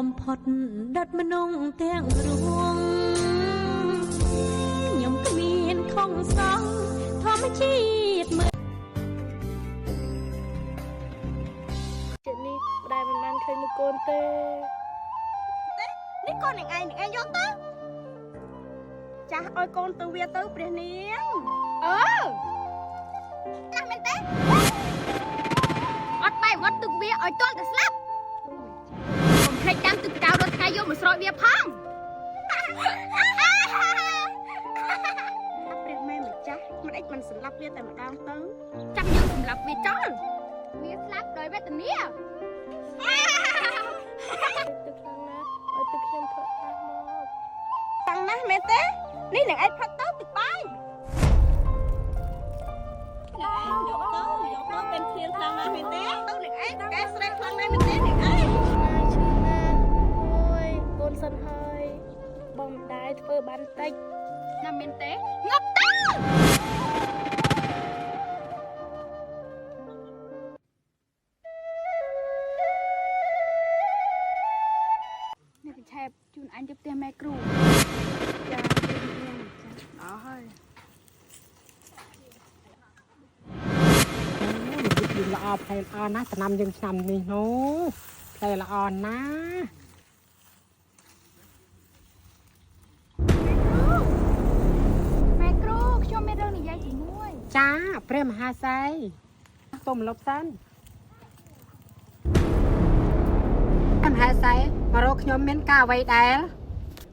បំផុតដិតមនុស្សទាំងរួងខ្ញុំគ្មានខំសងធម្មជាតិមើលចិត្តនេះដែលមិនបានឃើញមុខកូនទេនេះកូននឹងឯងយកទៅចាស់ឲ្យកូនទៅវាទៅព្រះនាងចាស់មែនទេអត់បែបអត់ទឹកវាឲ្យទាល់តែស្លាប់កុំភ្លេចតាមទឹកកៅរត់ថ្ងៃយកមកស្រោចវាផងព្រះម៉ែម្ចាស់មិនអីមិនសម្លាប់វាតែម្ដងទៅចាំយើងសម្លាប់វាចោលវាស្លាប់ដោយវេទនាទឹកខ្លាំងណាស់ឲ្យទឹកខ្ញុំផឹកអស់មកតាំងណាស់មែនទេនេះនឹងឯងផឹកទៅទឹកបាយយកទៅเป็นឃ្លៀងខ្លាំងណាស់មែនទេទៅនឹងឯងកែស្រែខ្លាំងណាស់មែនទេនឹងឯងឈឺណាស់អូយកូនសិនហើយបងម្ដាយធ្វើបានតិចណាមែនទេងប់ទៅនេះកញ្ឆែបជូនអញទៅផ្ទះម៉ែគ្រូចាអស់ហើយល្អផ្លែល្អណាស់ឆ្នាំយើងឆ្នាំនេះនោះផ្លែល្អណាស់ម៉ែគ្រូខ្ញុំមានរឿងនិយាយជាមួយចាព្រះមហាស័យពុំលុបសិនព្រះមហាស័យមករកខ្ញុំមានការអ្វីដែរ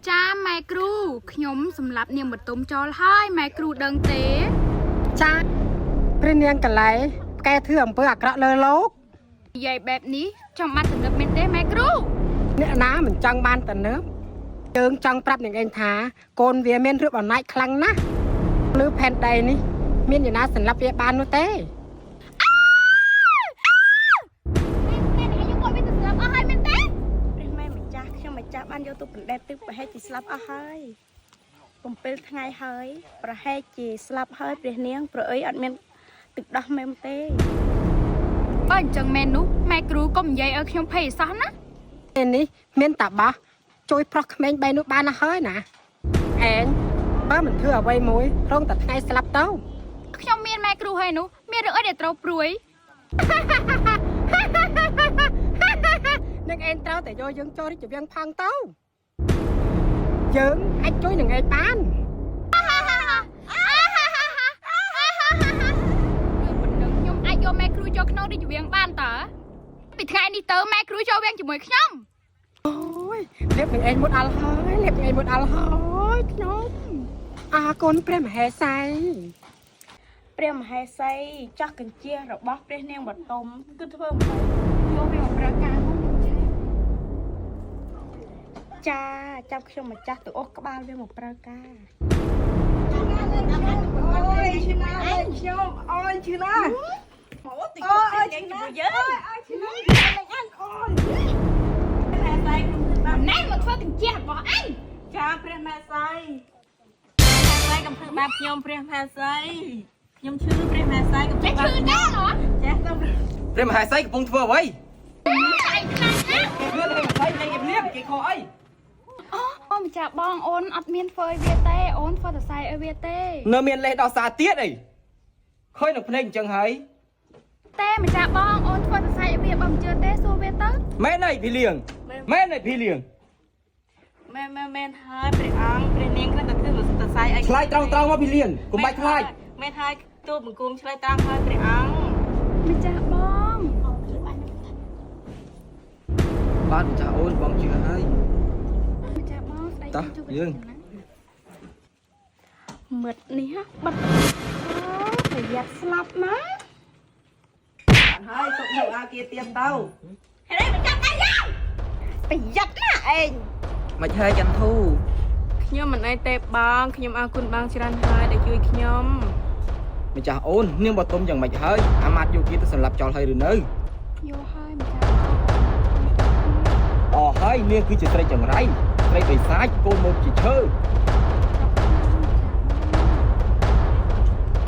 ចាម៉ែគ្រូខ្ញុំសម្លាប់នាងបតុមចោលហើយម៉ែគ្រូដឹងទេចាព្រះនាងកលែកែធ្វើអំពើអាក្រក់លើលោកនិយាយបែបនេះចង់បានទំនឹកមែនទេម៉ែគ្រូអ្នកណាមិនចង់បានទំនឹកយើងចង់ប្រាប់អ្នកឯងថាកូនវាមានរឿងអំណាចខ្លាំងណាស់លើផែនដីនេះមានអ្នកណាសម្លាប់វាបាននោះទេបានយកទៅបណ្ដេតទឹកប្រហែលជាស្លាប់អស់ហើយ7ថ្ងៃហើយប្រហែលជាស្លាប់ហើយព្រះនាងប្រអីអត់មានទឹកដោះមែនទេបើអញ្ចឹងមែននោះម៉ែគ្រូកុំនិយាយឲ្យខ្ញុំភ័យសោះណាពេលនេះមានតាបោះជួយប្រុសក្មេង3នោះបានហើយណាឯងបើមិនធ្វើអ្វីមួយរងតែថ្ងៃស្លាប់ទៅខ្ញុំមានម៉ែគ្រូហើយនោះមានរឿងអីដែលត្រូវព្រួយនឹងឯងត្រូវតែយកយើងចូលរាជវាំងផង់ទៅយើងអាចជួយនឹងឯងបានខ្ញុំអាចយកម៉ែគ្រូចូលក្នុងរាជវាំងបានតើពីថ្ងៃនេះទៅម៉ែគ្រូចូលវាំងជាមួយខ្ញុំអូយលៀបនឹងឯងមុតអល់ហើយលៀបនឹងឯងមុតអល់ហើយខ្ញុំអរគុណព្រះមហេសីព្រះមហេសីចាស់កញ្ជះរបស់ព្រះនាងបតុមគឺធ្វើមិនយកវាមកប្រើការចាចាប់ខ្ញុំម្ចាស់ទៅអស់ក្បាលវាមកប្រើការអូយឈឺណាស់ខ្ញុំអូយឈឺណាស់អូយឈឺណាស់យើងអូយឈឺណាស់អញអូយព្រះម៉ែសៃណែមកធ្វើកញ្ជះរបស់អញចាព្រះម៉ែសៃព្រះម៉ែសៃកំធ្វើបាបខ្ញុំព្រះម៉ែសៃខ្ញុំឈឺព្រះម៉ែសៃកំធ្វើបាបឈឺដែរហ៎ចាទៅព្រះមហាស័យកំពុងធ្វើអ្វីឯងខ្លាំងណាស់ព្រះមហាស័យលេងលៀបគេខកអីអូម្ចាស់បងអូនអត់មានធ្វើឲ្យវាទេអូនធ្វើតែសៃឲ្យវាទេនៅមានលេខដល់សារទៀតអីឃើញនឹងភ្នែកអញ្ចឹងហើយតែម្ចាស់បងអូនធ្វើតែសៃឲ្យវាបើមិនជឿទេសួរវាទៅមែនអីភីលៀងមែនអីភីលៀងមែនហើយព្រះអង្គព្រះនាងគ្រាន់តែធ្វើតែសៃអីឆ្លើយត្រង់មកភីលៀងកុំបាច់ខ្លាចមែនហើយទូបង្គំឆ្លើយត្រង់ហើយព្រះអង្គម្ចាស់បងបាទម្ចាស់អូនបងជឿហើយម្ចាស់បងស្ដីតោះយើងមិត្តនេះបាត់ប្រយ័ត្នស្លាប់ណាហើយទុកយកអាគារទៀមទៅហេតុអីមិនចាប់ដៃយើងប្រយ័ត្នណាឯងមិនហើយចន្ទធូខ្ញុំមិនអីទេបងខ្ញុំអរគុណបងច្រើនហើយដែលជួយខ្ញុំម្ចាស់អូននាងបតុមយ៉ាងម៉េចហើយអាម៉ាត់យកគេទៅសម្លាប់ចោលហើយឬនៅយកហើយម្ចាស់អស់ហើយនាងគឺជាស្រីចង្រៃស្រីបិសាចកូនមកជាឈើ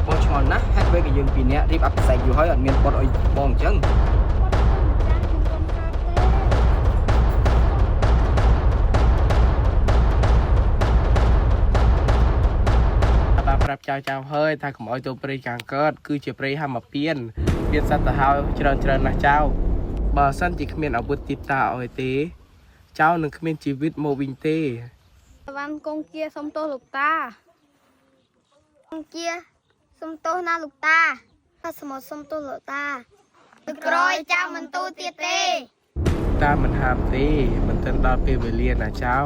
បងឆ្ងល់ណាស់ហេតុពេលក៏យើងពីរនាក់រៀបអភិសេកយូរហើយអត់មានបត់ឲ្យបងអញ្ចឹង เจ้าเฮ้ยถ้าขโมยตัวปรีกางเกิดคือจะปรีห้ามมาเปลี่ยนสัตว์ตะเฮาเจริญนะเจ้าบ่สั้นจิขมิ้นอาวุธติดตาเอาไว้เตเจ้าหนึ่งขมิ้นชีวิตโมวิงเต วันกงเกียสมโตลูกตากงเกียสมโตนาลูกตาถ้าสมอสมโตลูกตาตึกรอยเจ้ามันโตเตียเต ตามันหามเตมันเตินดอเปเวเลียนะเจ้า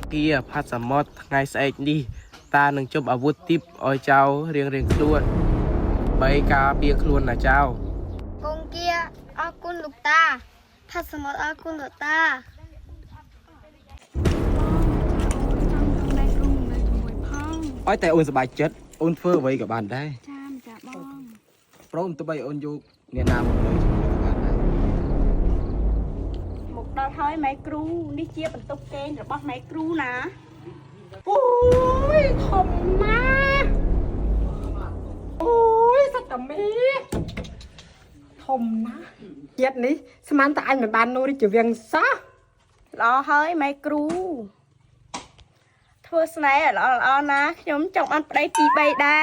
เกียพัดสมอดไงใส่นี่ตาหนึ่งจมอาวุธติบอ้อยเจ้าเรียงคล้วนใบกาเปียคล้วนนะเจ้ากงเกียอากุลลูกตาถ้าสมออากุลลูกตาอ้อยแต่โอนสบายចិត្តโอนเฟ้อไว้กับบ้านได้ จ้ามจ้าบ้อง เพราะตัวใบโอนอยู่เนี่ยนามหมดเลยกับบ้านได้ หมกดาวเท้าไม้ครูนี่เจี๊ยบเป็นตุ๊กเกนหรือบ้องไม้ครูนะ โอ้ยทมนะโอ้ยสัตว์มีทมนะเย็ดนี้สมานตาอันเหมือนบ้านโนริจะเวียงซะ รอเฮ้ยไม้ครูทั่วสไนรอนะขยมจงอันไปได้จีใบได้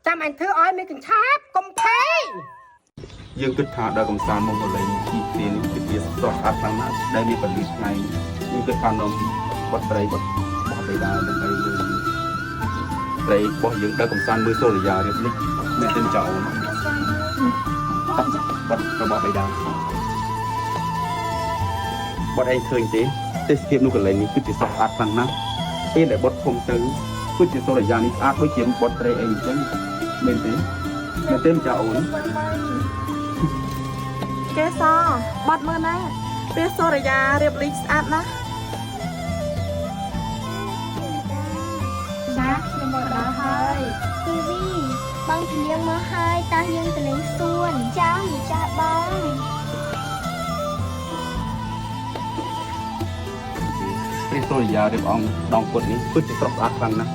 จำอันเธออ้อยไม่ถึงชาบกลมเพย យើងគិតថាដល់កំសាន្តមកកន្លែងទីទីនេះគឺជាស្រស់ស្អាតខ្លាំងណាស់ដែលមានពលិថ្ងៃយើងគិតថានំបត់ត្រីបត់បោះបៃតានឹងឲ្យលើត្រីបោះយើងដល់កំសាន្តមើលសូរិយារៀបនេះមានតែចោលបត់របស់បៃតាបត់ឯងឃើញទេទេសភាពនោះកន្លែងនេះគឺជាស្រស់ស្អាតខ្លាំងណាស់ពេលដែលបត់ភុំទៅគឺជាសូរិយានេះស្អាតដូចជាបត់ត្រីអីអញ្ចឹងមែនទេចោល เกสอบอดมือนะเปียโซรยาเรียบลิกสอัดนะ จ้าขยมหมดรอเฮ้ยทีวีบางทีเลี้ยงมาให้ตายังจะเลี้ยงส่วนจ้าหรือจ้าบ้าง ព្រះសូរិយារៀបអង្គដងពុតនេះពិតជាស្រស់ស្អាតខ្លាំងណាស់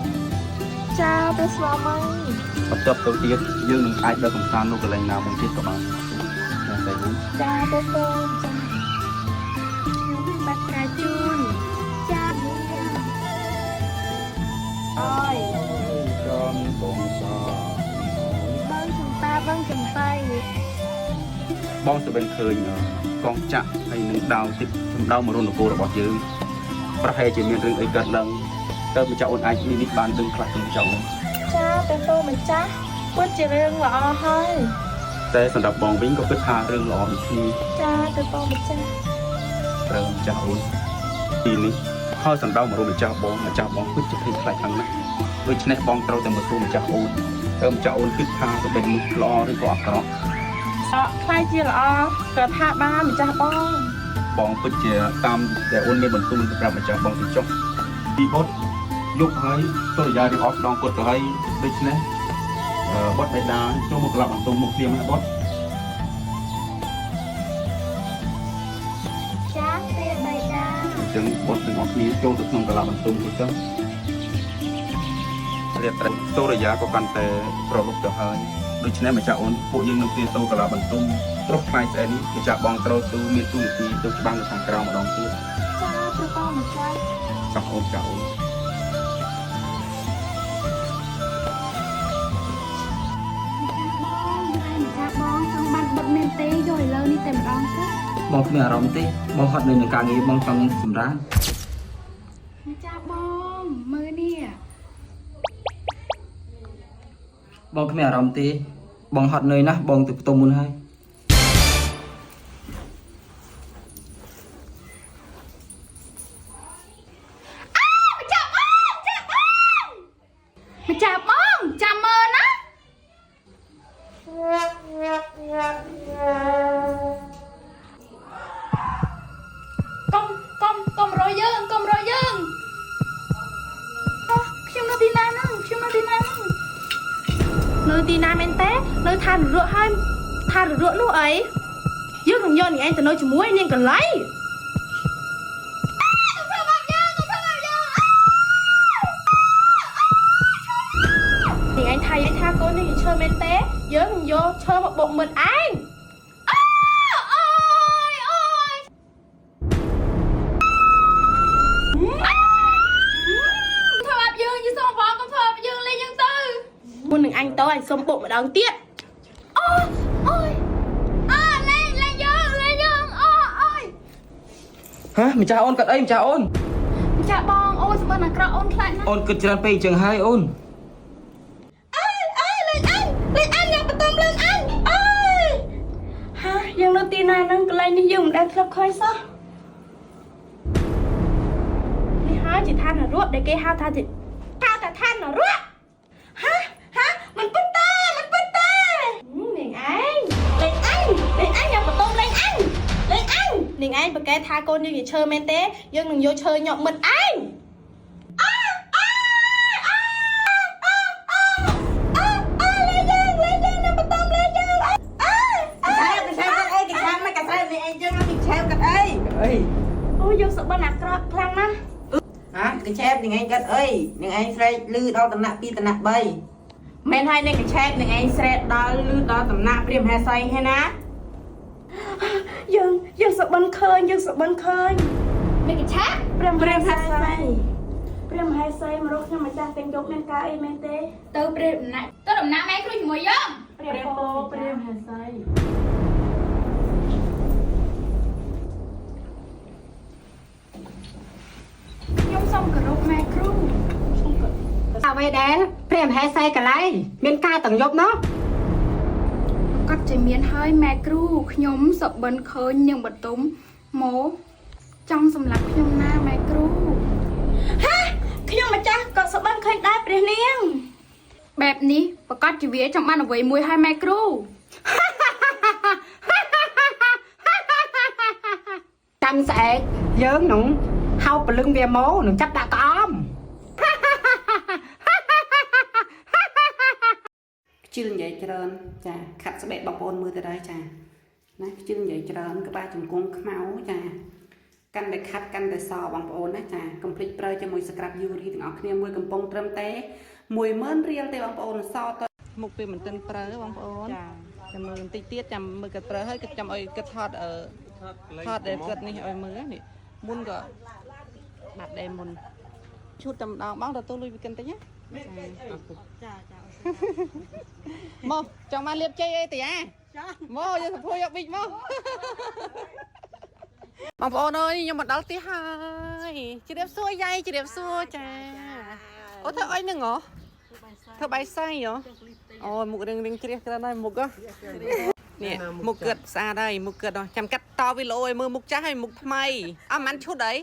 เจ้าเปียสวามัย បន្ទាប់ទៅទៀតយើងនឹងអាចដល់កំសាន្តនៅកន្លែងណាមួយទៀតក៏បានតែតែវិញ จ้าเปียโซจ้ายังเป็นบัตรกาจูนจ้าอ้อย ចំបងសា บ้างถึงตาบ้างถึงไป បងទៅវិញឃើញកងចាក់ហើយនឹងដាវទឹកសម្ដៅមករនគររបស់យើងប្រហែលជាមានរឿងអីកើតឡើងតើម្ចាស់អូនអាចនេះបានដឹងខ្លះទៅម្ចាស់អូន เจ้าเปียโซเหมือนจ้าเพื่อจะเรื่องหล่อให้ តែសម្រាប់បងវិញក៏គិតថារឿងល្អដូចគ្នា เจ้าเปียโซเหมือนจ้า ត្រូវម្ចាស់អូនទីនេះហើយសម្ដៅមករម្ចាស់បងពិតជាភ័យខ្លាចខ្លាំងណាស់ដូច្នេះបងត្រូវតែមកសួរម្ចាស់អូនតើម្ចាស់អូនគិតថាទៅเป็นនោះល្អឬក៏អាក្រក់ ใครจีหล่อเกิดท่าบ้านเหมือนจ้าบ้อง បងពិតជាតាមដែលអូនមានបន្ទូលសម្រាប់ម្ចាស់បងទៅចុះពីបុតយកហើយសូរិយារៀបអស់ដងគាត់ទៅហើយដូច្នេះបុតបៃតាចូលមកក្លាប់បន្ទូលមកព្រាមណាបុត จ้าเปียใบดา អញ្ចឹងបុតទាំងអស់គ្នាចូលទៅក្នុងក្លាប់បន្ទូលទៅចុះរាត្រីសូរិយាក៏កាន់តែប្រលប់ទៅហើយដូច្នេះម្ចាស់អូនពួកយើងនឹងព្រាមទៅក្លាប់បន្ទូលព្រោះថ្ងៃស្អែកនេះម្ចាស់បងត្រូវទូមានទូនាទីទៅច្បាំងនៅខាងក្រៅម្ដងទៀត จ้าเปียโซเหมือนจ้า ចង់អូនចាអូន จ้าบ้องจังบันบดเมนเต้ย่อยเลยนี่เต็มร้องซะ បងគ្មានអារម្មណ៍ទេបងហត់នៅនឹងការងារបងចង់សម្រាក จ้าบ้องมือเนี่ย បងគ្មានអារម្មណ៍ទេបងហត់នឿយណាស់បងទៅផ្ទំមុនហើយ มาจับบ้องจับมือนะกลมรอยยังชิมนาทีนานั่งnơi tì na men té nơi than rửa hai than rửa lúc ấy dương thằng nhon thì anh từ nơi chỉ muối nên cần lấy thì anh tha cô nên chơi men té nhớ thằng vô chơi một bộ mình anh thôi ập dương như sao vợ con thôi ập dương ly ហើយសុំបុកម្ដងទៀតអូយអូយលេងយើងអូយ ហ៎ម្ចាស់អូនគាត់អីម្ចាស់អូន ចាបងអូនស្បិនអាក្រក់អូនខ្លាចណាស់ អូនគិតច្រើនពេកអញ្ចឹងហើយអូន លេងអញយ៉ាងបន្ទំលេងអញអើយហាយើងនៅទីណានឹងកន្លែងនេះយើងមិនដែលធ្លាប់ឃើញសោះនេះហើយជាឋាននរកដែលគេហៅថាឋាននរកហាមិនពិតទេនាងឯងលេងអញយ៉ាងបន្ទំលេងអញនាងឯងប្រកែថាកូនយើងជាឈើមែនទេយើងនឹងយកឈើញាប់មិត្តឯងអូយើងសបិនអាក្រក់ខ្លាំងណាស់ hả cái chép thì anh cất ơi nhưng anh sẽ lư đo tầm nặng pi tầm nặng bay មែនហើយនឹងកញ្ឆែតនឹងឯងស្រែតដល់លឺដល់តំណាក់ព្រាមហាស័យហេណាយើងសបិនឃើញនឹងកញ្ឆែតព្រាមហាស័យមករកខ្ញុំម្ចាស់ទាំងយកមានការអីមែនទេទៅព្រាមតំណាក់ម៉ែគ្រូជាមួយយើងព្រាមហាស័យខ្ញុំសូមគោរពម៉ែគ្រូ អ្វីដែលព្រះមហេសីកន្លែងមានការទាំងយប់ណោះ គាត់ជាមានហើយម៉ែគ្រូខ្ញុំសបិនឃើញនឹងបន្ទុំមកចង់សម្លាប់ខ្ញុំណាម៉ែគ្រូហាខ្ញុំម្ចាស់ក៏សបិនឃើញដែរព្រះនាងបែបនេះប្រកាសជាវាចង់បានអ្វីមួយហើយម៉ែគ្រូ ចាំស្អែកយើងនឹងហៅពលឹងវាមកនឹងចាប់ដាក់ក្អម ខ្ជិលនិយាយច្រើនចាខាត់ស្បែកបងប្អូនមើលទៅដែរចាណាខ្ជិលនិយាយច្រើនក្បាលជង្គង់ខ្មៅចាកាន់តែខាត់កាន់តែសបងប្អូនណាចាកុំភ្លេចប្រើជាមួយស្ក្រាប់យូរីទាំងអស់គ្នាមួយកំប៉ុងត្រឹមតែ10000រៀលទេបងប្អូនសត មុខពេលមិនទាន់ប្រើបងប្អូនចាំមើលបន្តិចទៀតចាំមើលគាត់ប្រើហើយគាត់ចាំឲ្យគាត់ថតដែលគាត់នេះឲ្យមើលនេះមុនក៏បាត់ដែរមុនឈូតតែម្ដងបងទទួលលុយពីកិនតិចណាមកចង់មកលៀបជ័យអីតិអាមកយកសភួយយកប៊ីចមកបងប្អូនអើយខ្ញុំមកដល់ទីហើយជម្រាបសួរយាយជម្រាបសួរចាអូធ្វើអីនឹងហ៎ធ្វើបាយសៃហ៎អូមុខរៀងជ្រះច្រើនហើយមុខហ៎នេះមុខគាត់ស្អាតហើយមុខគាត់ចាំកាត់តវីដេអូឲ្យមើលមុខចាស់ហើយមុខថ្មីអត់មិនឈុតអី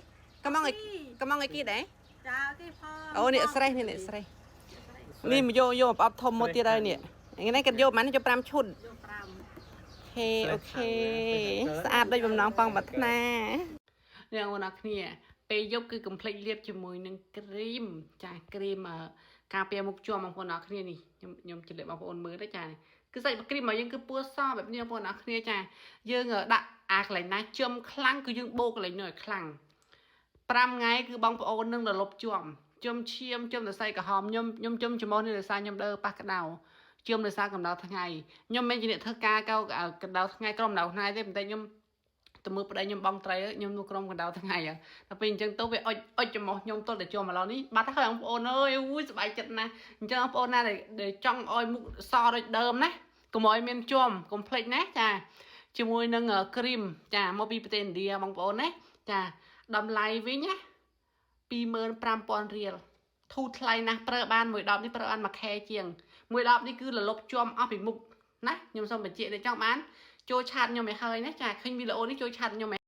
កំងឲ្យគេដែរចាគេផងអូនេះស្រេះនេះស្រេះនេះមកយកប្រអប់ធំមកទៀតហើយនេះថ្ងៃនេះគាត់យកប៉ុន្មានយក5ឈុតអូខេស្អាតដូចបំណងប៉ងបាត់ថ្នាអ្នកបងប្អូនគ្នាពេលយប់គឺកុំភ្លេចលាបជាមួយនឹងគ្រីមចាគ្រីមការពារមុខជាប់បងប្អូនអ្នកគ្នានេះខ្ញុំជម្រាបបងប្អូនមើលទៅចាគឺសាច់គ្រីមរបស់យើងគឺពណ៌សបែបនេះបងប្អូនអ្នកគ្នាចាយើងដាក់អាកន្លែងណាជឹមខ្លាំងគឺយើងបូកកន្លែងនោះឲ្យខ្លាំង5ថ្ងៃគឺបងប្អូននឹងរលប់ជាប់ជុំឈាមជុំសរសៃក្រហមខ្ញុំជុំច្មោះនេះដោយសារខ្ញុំដើរប៉ះក្តៅជុំដោយសារកម្ដៅថ្ងៃខ្ញុំមិនជាអ្នកធ្វើការកម្ដៅថ្ងៃក្រុមកម្ដៅថ្ងៃទេប៉ុន្តែខ្ញុំទៅមើលប្តីខ្ញុំបងត្រីខ្ញុំនៅក្រុមកម្ដៅថ្ងៃដល់ពេលអញ្ចឹងទៅវាអុចច្មោះខ្ញុំទល់តែជាប់មកឡូវនេះបាត់ហើយបងប្អូនអើយអូយសប្បាយចិត្តណាស់អញ្ចឹងបងប្អូនណាដែលចង់ឲ្យមុខសដូចដើមណាកុំឲ្យមានជាប់កុំភ្លេចណាចាជាមួយនឹងគ្រីមចាមកពីប្រទេសឥណ្ឌាបងប្អូនណាចាតម្លៃវិញណា 25,000 រៀលធូរថ្លៃណាស់ប្រើបានមួយដបនេះប្រើបានមួយខែជាងមួយដបនេះគឺរលប់ជាប់អស់ពីមុខណាខ្ញុំសូមបញ្ជាក់តែចង់បានចូលឆាតខ្ញុំឲ្យហើយណាចាឃើញវីដេអូនេះចូលឆាតខ្ញុំ